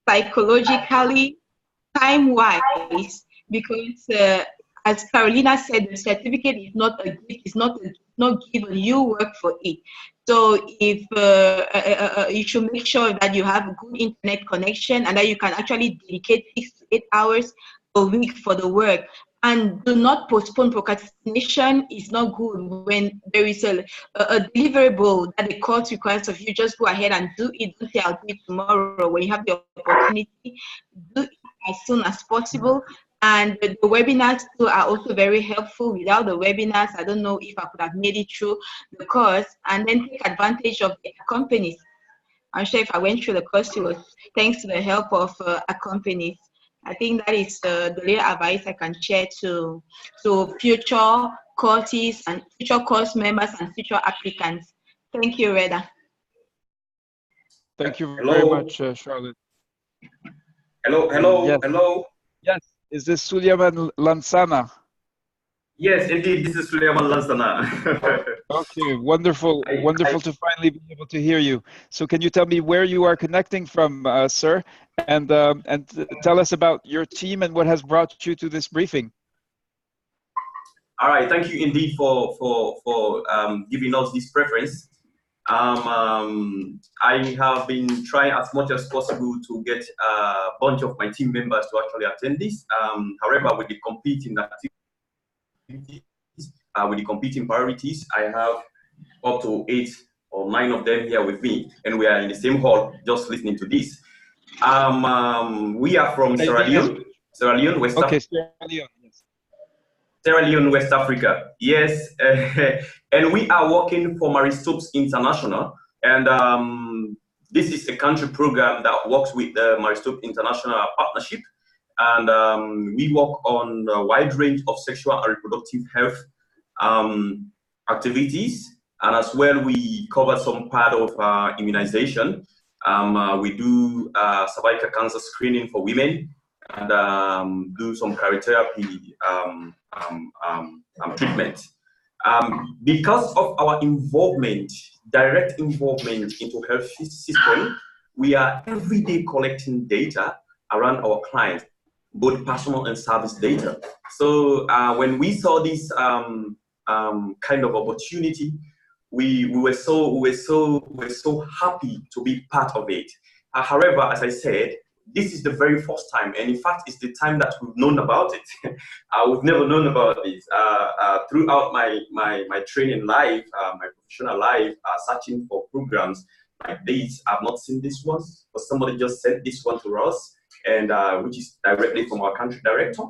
psychologically, time-wise, because as Carolina said, the certificate is not a gift, it's not given, you work for it. So if you should make sure that you have a good internet connection and that you can actually dedicate 6 to 8 hours a week for the work. And do not postpone. Procrastination is not good. When there is a deliverable that the course requires of you, just go ahead and do it. Don't say I'll do it tomorrow. When you have the opportunity, do it as soon as possible. And the webinars too are also very helpful. Without the webinars, I don't know if I could have made it through the course. And then take advantage of the companies. I'm sure if I went through the course, it was thanks to the help of companies. I think that is the little advice I can share to future courses and future course members and future applicants. Thank you, Reda. Thank you very much, Charlotte. Hello. Yes. Hello. Yes. Is this Suleiman Lansana? Yes, indeed. This is Suleiman Lansana. Okay, wonderful. Wonderful to finally be able to hear you. So can you tell me where you are connecting from, sir? And tell us about your team and what has brought you to this briefing. All right, thank you indeed for giving us this preference. I have been trying as much as possible to get a bunch of my team members to actually attend this. However, with the competing activities, with the competing priorities, I have up to 8 or 9 of them here with me, and we are in the same hall just listening to this. We are from Sierra Leone, West Africa. Sierra Leone, West Africa. Yes, and we are working for Maristopes International, and this is a country program that works with the Maristopes International Partnership, and we work on a wide range of sexual and reproductive health activities, and as well we cover some part of immunization. We do cervical cancer screening for women, and do some cryotherapy treatment. Because of our involvement, direct involvement into health system, we are every day collecting data around our clients, both personal and service data. So when we saw this kind of opportunity, we were so happy to be part of it. However, as I said, this is the very first time, and in fact, it's the time that we've known about it. We've never known about this. Throughout my training life, my professional life, searching for programs like this, I've not seen this one, but somebody just sent this one to us, and which is directly from our country director.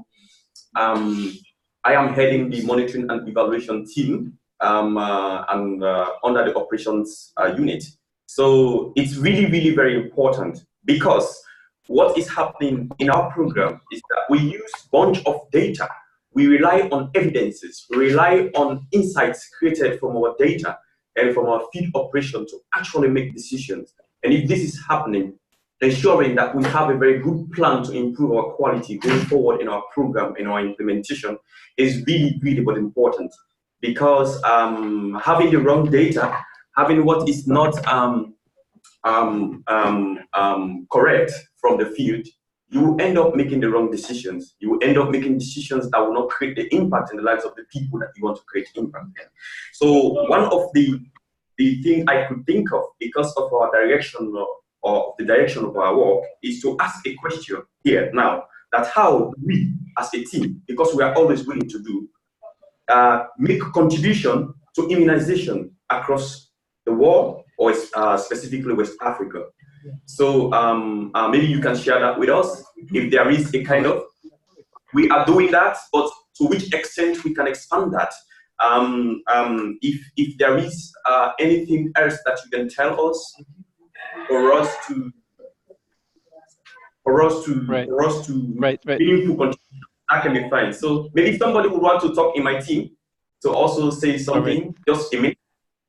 I am heading the monitoring and evaluation team and under the operations unit. So it's really, really very important, because what is happening in our program is that we use a bunch of data. We rely on evidences. We rely on insights created from our data and from our field operation to actually make decisions. And if this is happening, ensuring that we have a very good plan to improve our quality going forward in our program, in our implementation, is really, really but important. Because having the wrong data, having what is not correct from the field, you will end up making the wrong decisions. You will end up making decisions that will not create the impact in the lives of the people that you want to create impact in. So one of the things I could think of, because of our direction or the direction of our work, is to ask a question here now, that how we as a team, because we are always willing to do, make a contribution to immunization across the world, or specifically West Africa. So maybe you can share that with us, if there is a kind of, we are doing that, but to which extent we can expand that. If there is anything else that you can tell us, for us to meaningful contribution, that can be fine. So maybe somebody would want to talk in my team to also say something, just a minute.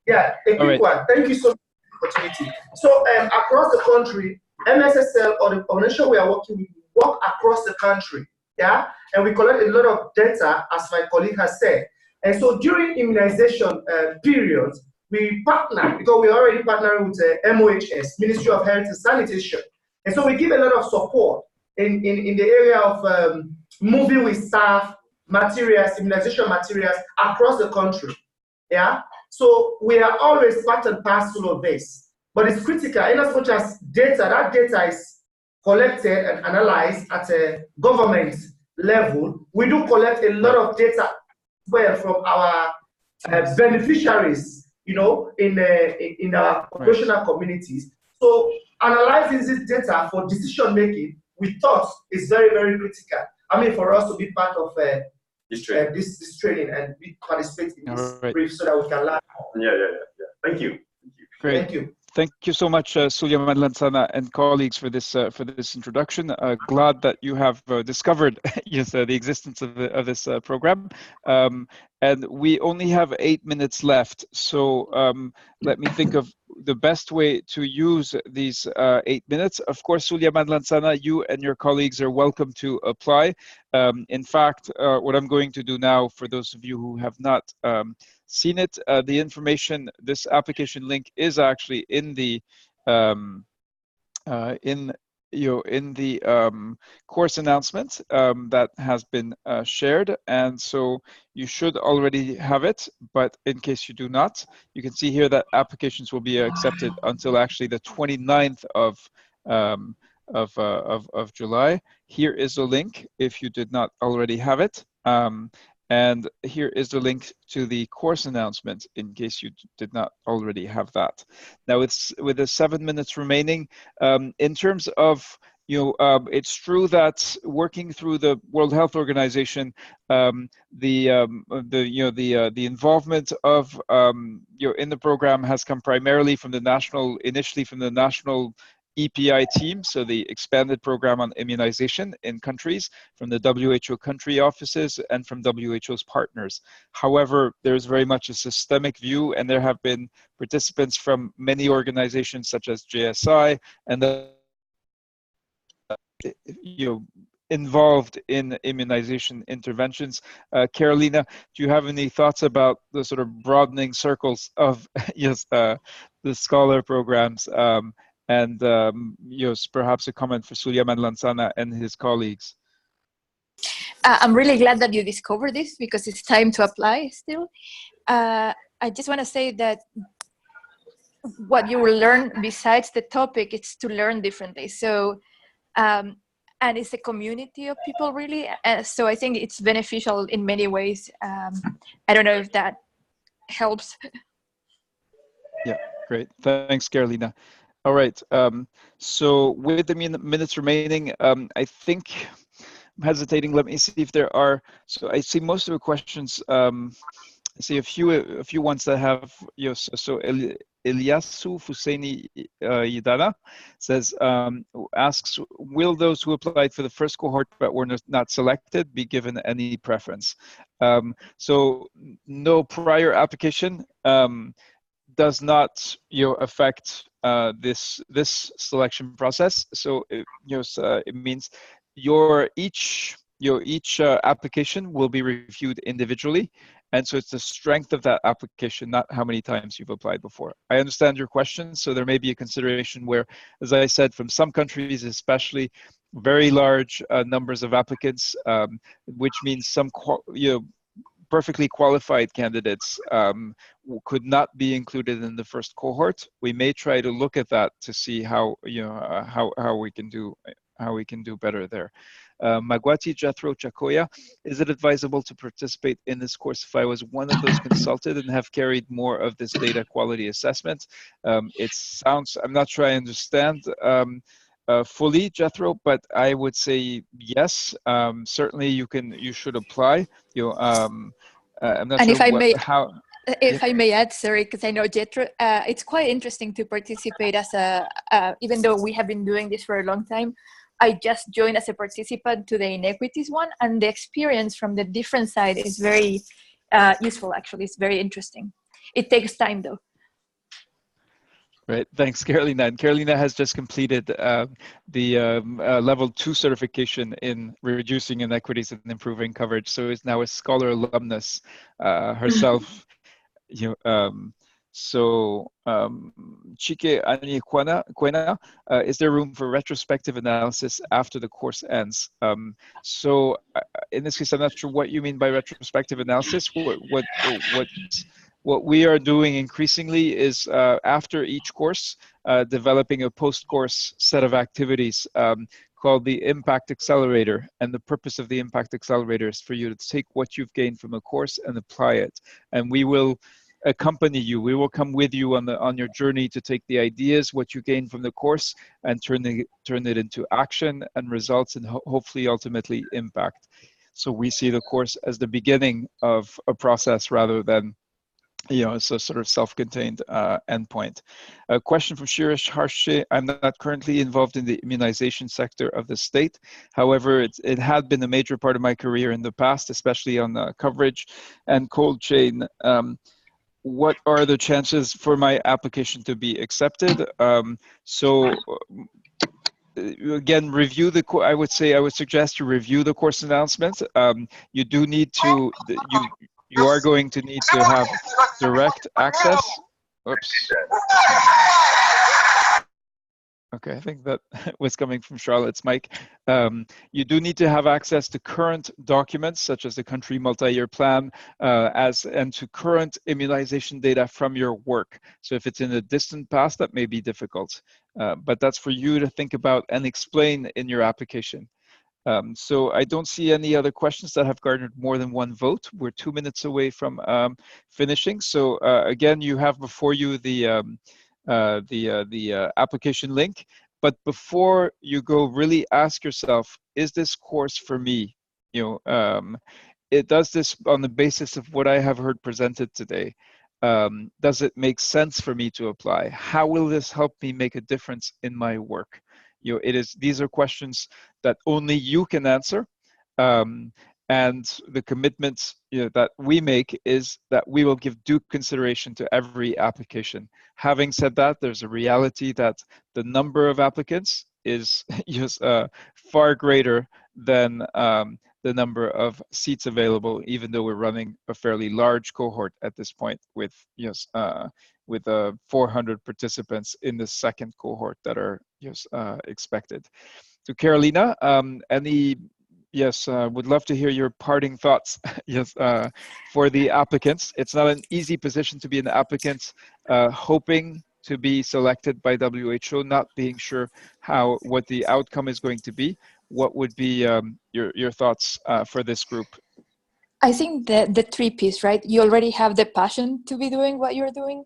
Yeah, a quick one. Thank you so much for the opportunity. So across the country, MSSL, or the organization we are working with, work across the country, yeah? And we collect a lot of data, as my colleague has said. And so during immunization periods, we partner, because we're already partnering with MOHS, Ministry of Health and Sanitation. And so we give a lot of support in the area of moving with staff, materials, immunization materials across the country, yeah? So we are always part and parcel of this, but it's critical in as much as that data is collected and analyzed at a government level. We do collect a lot of data well from our beneficiaries, you know, in our operational communities. So analyzing this data for decision making, we thought is very, very critical. I mean, for us to be part of this training and we participate in this brief so that we can learn more. Yeah. Thank you. Great. Thank you. Thank you so much, Suleiman Lansana and colleagues, for this introduction. Glad that you have discovered the existence of this program. And we only have 8 minutes left, so let me think of the best way to use these 8 minutes. Of course, Suleiman Lansana, you and your colleagues are welcome to apply. In fact, what I'm going to do now, for those of you who have not seen it, the information, this application link is actually in the course announcement that has been shared, and so you should already have it, but in case you do not, you can see here that applications will be accepted until actually the 29th of July. Here is a link if you did not already have it. And here is the link to the course announcement in case you did not already have that. Now, with the 7 minutes remaining, in terms of, it's true that working through the World Health Organization, the involvement of in the program has come primarily from initially from the national EPI team, so the expanded program on immunization in countries, from the WHO country offices and from WHO's partners. However, there's very much a systemic view, and there have been participants from many organizations such as JSI and involved in immunization interventions. Carolina, do you have any thoughts about the sort of broadening circles of the scholar programs? And perhaps a comment for Suleiman Lansana and his colleagues. I'm really glad that you discovered this, because it's time to apply still. I just want to say that what you will learn besides the topic, it's to learn differently. So, and it's a community of people really. So I think it's beneficial in many ways. I don't know if that helps. Yeah, great. Thanks, Carolina. All right. So with the minutes remaining, I think I'm hesitating. Let me see if there are. So I see most of the questions. I see a few ones that have, so Eliasu Fuseni Yidana says, asks, will those who applied for the first cohort but were not selected be given any preference? So no prior application does not affect this selection process. So it means each application will be reviewed individually, and so it's the strength of that application, not how many times you've applied before. I understand your question. So there may be a consideration where, as I said, from some countries, especially very large numbers of applicants, which means some perfectly qualified candidates could not be included in the first cohort. We may try to look at that to see how we can do better there. Magwati Jethro Chakoya, is it advisable to participate in this course if I was one of those consulted and have carried more of this data quality assessment? It sounds, I'm not sure I understand fully, Jethro, but I would say yes. Certainly, you should apply. I'm not And sure how. If I may add, sorry, because I know Jethro, it's quite interesting to participate as even though we have been doing this for a long time. I just joined as a participant to the inequities one, and the experience from the different side is very useful. Actually, it's very interesting. It takes time though. Right, thanks, Carolina. And Carolina has just completed the level 2 certification in reducing inequities and improving coverage. So is now a scholar alumnus herself. Chike Aniquena, is there room for retrospective analysis after the course ends? So in this case, I'm not sure what you mean by retrospective analysis. What we are doing increasingly is after each course, developing a post-course set of activities called the Impact Accelerator. And the purpose of the Impact Accelerator is for you to take what you've gained from a course and apply it. And we will accompany you. We will come with you on your journey to take the ideas, what you gain from the course, and turn it into action and results, and hopefully ultimately impact. So we see the course as the beginning of a process rather than it's a sort of self-contained endpoint. A question from Shirish Harshe. I'm not currently involved in the immunization sector of the state. However, it had been a major part of my career in the past, especially on coverage and cold chain. What are the chances for my application to be accepted? So again, review the I would suggest you review the course announcement. You do need to you are going to need to have direct access. Oops. Okay, I think that was coming from Charlotte's mic. You do need to have access to current documents, such as the country multi-year plan, and to current immunization data from your work. So if it's in the distant past, that may be difficult. But that's for you to think about and explain in your application. So I don't see any other questions that have garnered more than one vote. We're 2 minutes away from finishing. So again, you have before you the application link. But before you go, really ask yourself, is this course for me? It does this on the basis of what I have heard presented today. Does it make sense for me to apply? How will this help me make a difference in my work? These are questions that only you can answer. And the commitments that we make is that we will give due consideration to every application. Having said that, there's a reality that the number of applicants is far greater than the number of seats available, even though we're running a fairly large cohort at this point with 400 participants in the second cohort that are expected. So Carolina, any yes, would love to hear your parting thoughts. Yes, for the applicants. It's not an easy position to be an applicant, hoping to be selected by WHO, not being sure what the outcome is going to be. What would be your thoughts for this group? I think the three P's, right? You already have the passion to be doing what you're doing.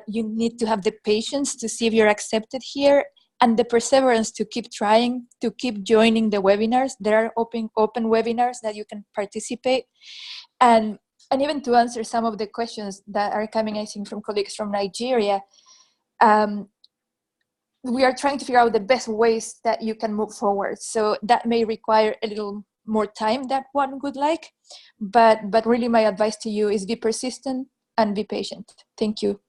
You need to have the patience to see if you're accepted here, and the perseverance to keep trying, to keep joining the webinars. There are open webinars that you can participate. And even to answer some of the questions that are coming, I think, from colleagues from Nigeria, we are trying to figure out the best ways that you can move forward. So that may require a little more time than one would like, but really my advice to you is be persistent and be patient. Thank you.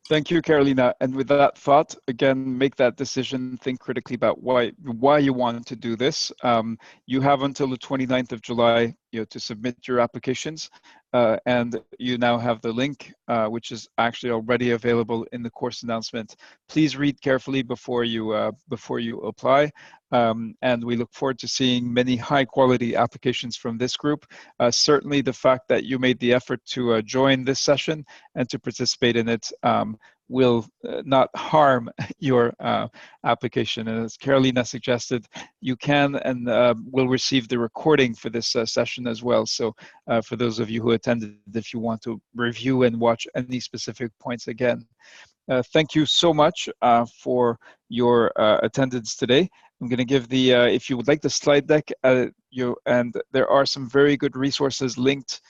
Thank you, Carolina. And with that thought, again, make that decision, think critically about why you want to do this. You have until the 29th of July to submit your applications. And you now have the link, which is actually already available in the course announcement. Please read carefully before you apply. And we look forward to seeing many high-quality applications from this group. Certainly, the fact that you made the effort to join this session and to participate in it will not harm your application. And as Carolina suggested, you can and will receive the recording for this session as well. So for those of you who attended, if you want to review and watch any specific points again. Thank you so much for your attendance today. I'm going to give the, if you would like the slide deck, and there are some very good resources linked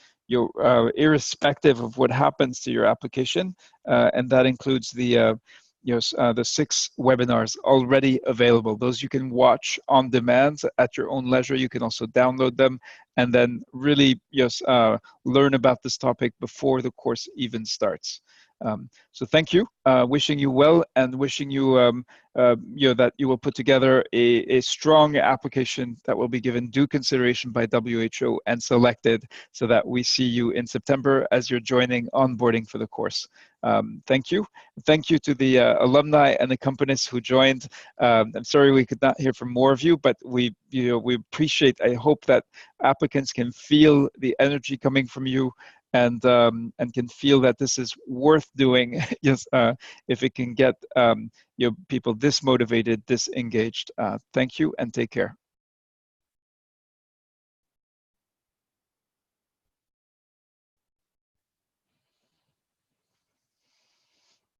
irrespective of what happens to your application, and that includes the 6 webinars already available. Those you can watch on demand at your own leisure. You can also download them and then really learn about this topic before the course even starts. So thank you, wishing you well, and wishing you that you will put together a strong application that will be given due consideration by WHO and selected, so that we see you in September as you're joining onboarding for the course. Thank you. Thank you to the alumni and accompanists who joined. I'm sorry we could not hear from more of you, but we appreciate, I hope that applicants can feel the energy coming from you, and can feel that this is worth doing. Yes, if it can get people this motivated, this engaged. Thank you and take care.